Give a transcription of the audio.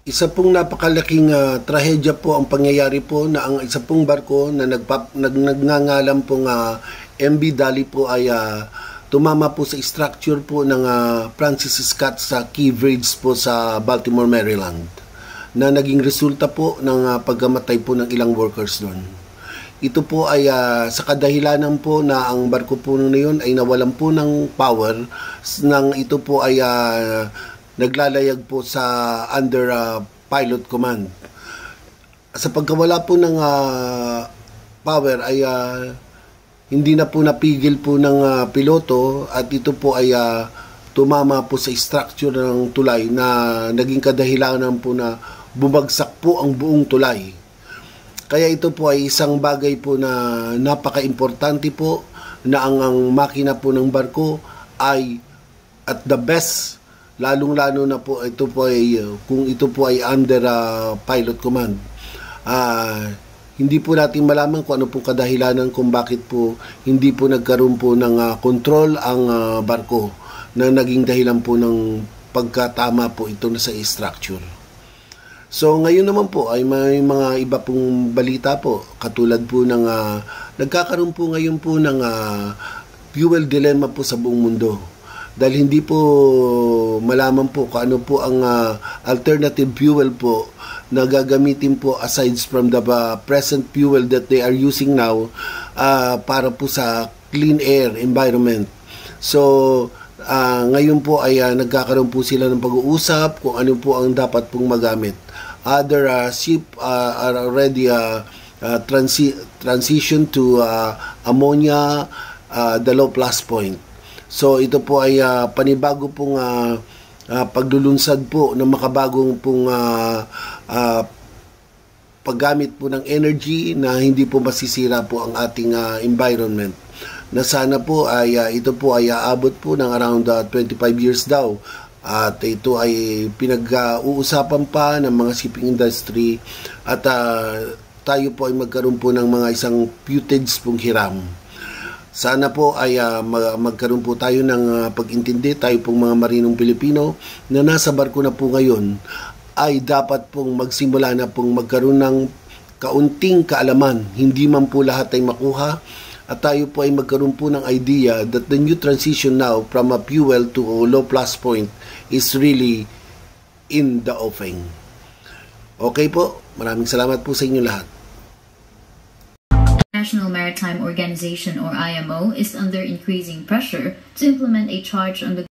Isa pong napakalaking trahedya po ang pangyayari po na ang isa pong barko na nagngangalan pong MV Dali po ay tumama po sa structure po ng Francis Scott sa Key Bridge po sa Baltimore, Maryland, na naging resulta po ng pagkamatay po ng ilang workers doon. Ito po ay sa kadahilanan po na ang barko po na yun ay nawalan po ng power nang ito po ay naglalayag po sa under pilot command. Sa pagkawala po ng power ay hindi na po napigil po ng piloto at ito po ay tumama po sa structure ng tulay na naging kadahilanan po na bumagsak po ang buong tulay. Kaya ito po ay isang bagay po na napaka-importante po na ang makina po ng barko ay at the best, lalong-lalo na po ito po ay kung ito po ay under pilot command. Hindi po natin malaman kung ano pong kadahilanan kung bakit po hindi po nagkaroon po ng control ang barko na naging dahilan po ng pagkatama po ito na sa structure. So ngayon naman po ay may mga iba pong balita po katulad po ng nagkakaroon po ngayon po ng fuel dilemma po sa buong mundo. Dahil hindi po malaman po kung ano po ang alternative fuel po na gagamitin po aside from the present fuel that they are using now para po sa clean air environment. So, ngayon po ay nagkakaroon po sila ng pag-uusap kung ano po ang dapat pong magamit. Other ship are already transition to ammonia, the low plus point. So ito po ay panibago pong paglulunsad po ng makabagong pong paggamit po ng energy na hindi po masisira po ang ating environment. Na sana po ay ito po ay aabot po ng around 25 years daw. At ito ay pinag-uusapan pa ng mga shipping industry at tayo po ay magkaroon po ng mga isang footage pong hiram. Sana po ay magkaroon po tayo ng pag-intindi, tayo pong mga marinong Pilipino na nasa barko na po ngayon ay dapat pong magsimula na pong magkaroon ng kaunting kaalaman. Hindi man po lahat ay makuha at tayo po ay magkaroon po ng idea that the new transition now from a fuel to a low plus point is really in the offing. Okay po, maraming salamat po sa inyo lahat. International Maritime Organization or IMO is under increasing pressure to implement a charge on the